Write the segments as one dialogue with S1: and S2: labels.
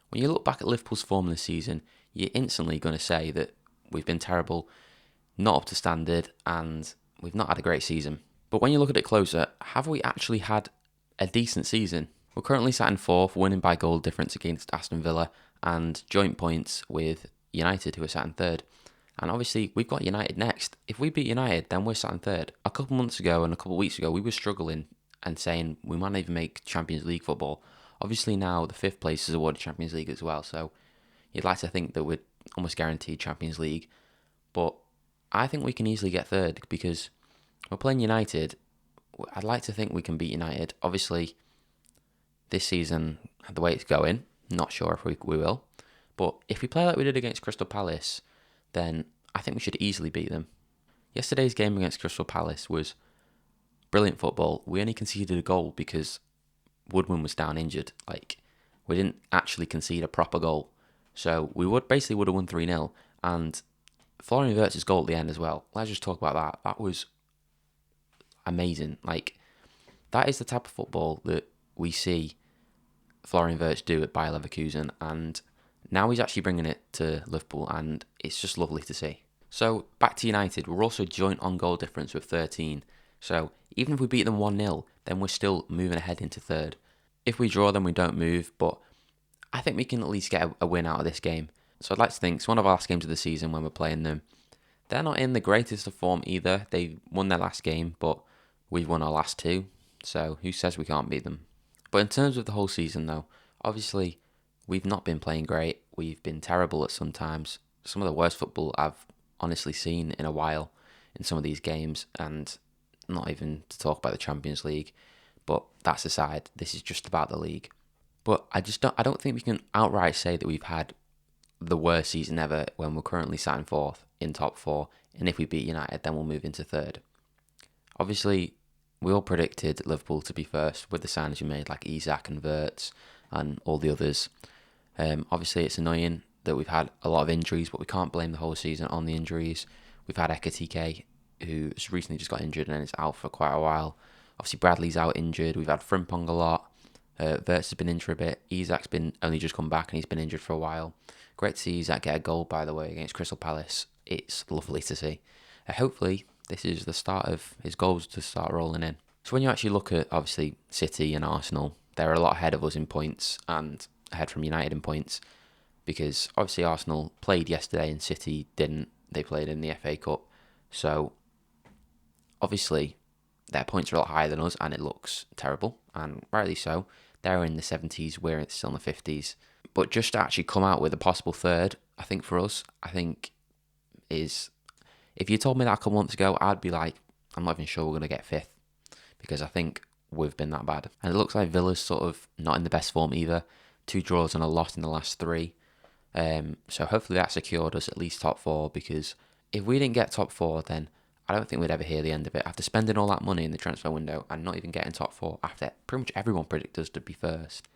S1: When you look back at Liverpool's form this season, you're instantly going to say that we've been terrible, not up to standard, and we've not had a great season. But when you look at it closer, have we actually had a decent season? We're currently sat in fourth, winning by goal difference against Aston Villa, and joint points with United, who are sat in third. And obviously, we've got United next. If we beat United, then we're sat in third. A couple months ago and a couple weeks ago, we were struggling and saying we might not even make Champions League football. Obviously, now the fifth place is awarded Champions League as well, so you'd like to think that we're almost guaranteed Champions League. But I think we can easily get third because we're playing United. I'd like to think we can beat United. Obviously, this season, the way it's going, not sure if we will. But if we play like we did against Crystal Palace, then I think we should easily beat them. Yesterday's game against Crystal Palace was brilliant football. We only conceded a goal because Woodman was down injured. We didn't actually concede a proper goal. So we would have won 3-0. And Florian Wirtz's goal at the end as well. Let's just talk about that. That was amazing. That is the type of football that we see Florian Wirtz do at Bayer Leverkusen, and now he's actually bringing it to Liverpool, and it's just lovely to see. So back to United, we're also joint on goal difference with 13. So even if we beat them 1-0, then we're still moving ahead into third. If we draw, then we don't move, but I think we can at least get a win out of this game. So I'd like to think it's one of our last games of the season when we're playing them. They're not in the greatest of form either. They won their last game, but we've won our last two. So who says we can't beat them? But in terms of the whole season though, obviously we've not been playing great. We've been terrible at some times. Some of the worst football I've honestly seen in a while in some of these games, and not even to talk about the Champions League. But that's aside, this is just about the league. But I don't think we can outright say that we've had the worst season ever when we're currently sat in fourth in top four, and if we beat United, then we'll move into third. Obviously, we all predicted Liverpool to be first with the signings we made, like Isak and Wirtz and all the others. Obviously, it's annoying that we've had a lot of injuries, but we can't blame the whole season on the injuries. We've had Ekatike, who's recently just got injured and is out for quite a while. Obviously, Bradley's out injured. We've had Frimpong a lot. Wirtz has been injured a bit. Isak's been only just come back and he's been injured for a while. Great to see Isak get a goal, by the way, against Crystal Palace. It's lovely to see. Hopefully, this is the start of his goals to start rolling in. So when you actually look at, obviously, City and Arsenal, they're a lot ahead of us in points and ahead from United in points because, obviously, Arsenal played yesterday and City didn't. They played in the FA Cup. So, obviously, their points are a lot higher than us and it looks terrible, and rightly so. They're in the 70s, we're still in the 50s. But just to actually come out with a possible third, I think for us, is... If you told me that a couple months ago, I'd be like, I'm not even sure we're going to get fifth because I think we've been that bad. And it looks like Villa's sort of not in the best form either. 2 draws and a loss in the last 3. So hopefully that secured us at least top 4, because if we didn't get top 4, then I don't think we'd ever hear the end of it. After spending all that money in the transfer window and not even getting top 4 after pretty much everyone predicted us to be first,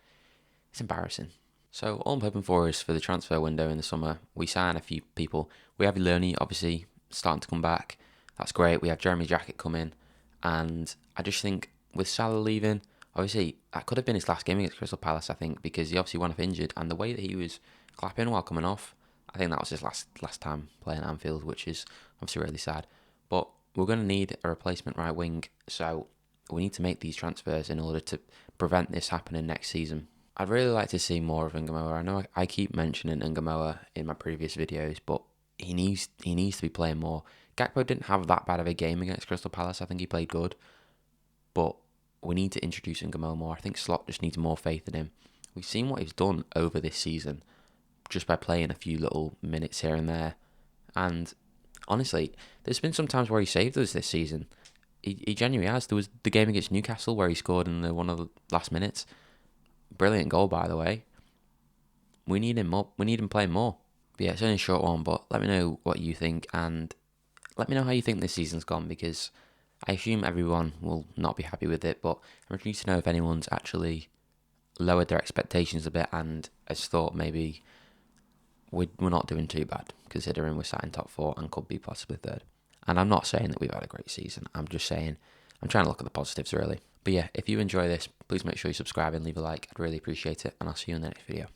S1: it's embarrassing. So all I'm hoping for is for the transfer window in the summer, we sign a few people. We have Leone, obviously, starting to come back. That's great. We have Jeremy Jackett coming. And I just think with Salah leaving, obviously, that could have been his last game against Crystal Palace, I think, because he obviously went off injured. And the way that he was clapping while coming off, I think that was his last time playing at Anfield, which is obviously really sad. But we're going to need a replacement right wing. So we need to make these transfers in order to prevent this happening next season. I'd really like to see more of Ngamoa. I know I keep mentioning Ngamoa in my previous videos, but he needs to be playing more. Gakpo didn't have that bad of a game against Crystal Palace. I think he played good. But we need to introduce Ngamoa more. I think Slot just needs more faith in him. We've seen what he's done over this season just by playing a few little minutes here and there. And honestly, there's been some times where he saved us this season. He genuinely has. There was the game against Newcastle where he scored in one of the last minutes. Brilliant goal, by the way. We need him more. We need him playing more. But yeah, it's only a short one, but let me know what you think and let me know how you think this season's gone, because I assume everyone will not be happy with it, but I'm intrigued to know if anyone's actually lowered their expectations a bit and has thought maybe we're not doing too bad, considering we're sat in top 4 and could be possibly third. And I'm not saying that we've had a great season. I'm just saying I'm trying to look at the positives, really. But yeah, if you enjoy this, please make sure you subscribe and leave a like. I'd really appreciate it, and I'll see you in the next video.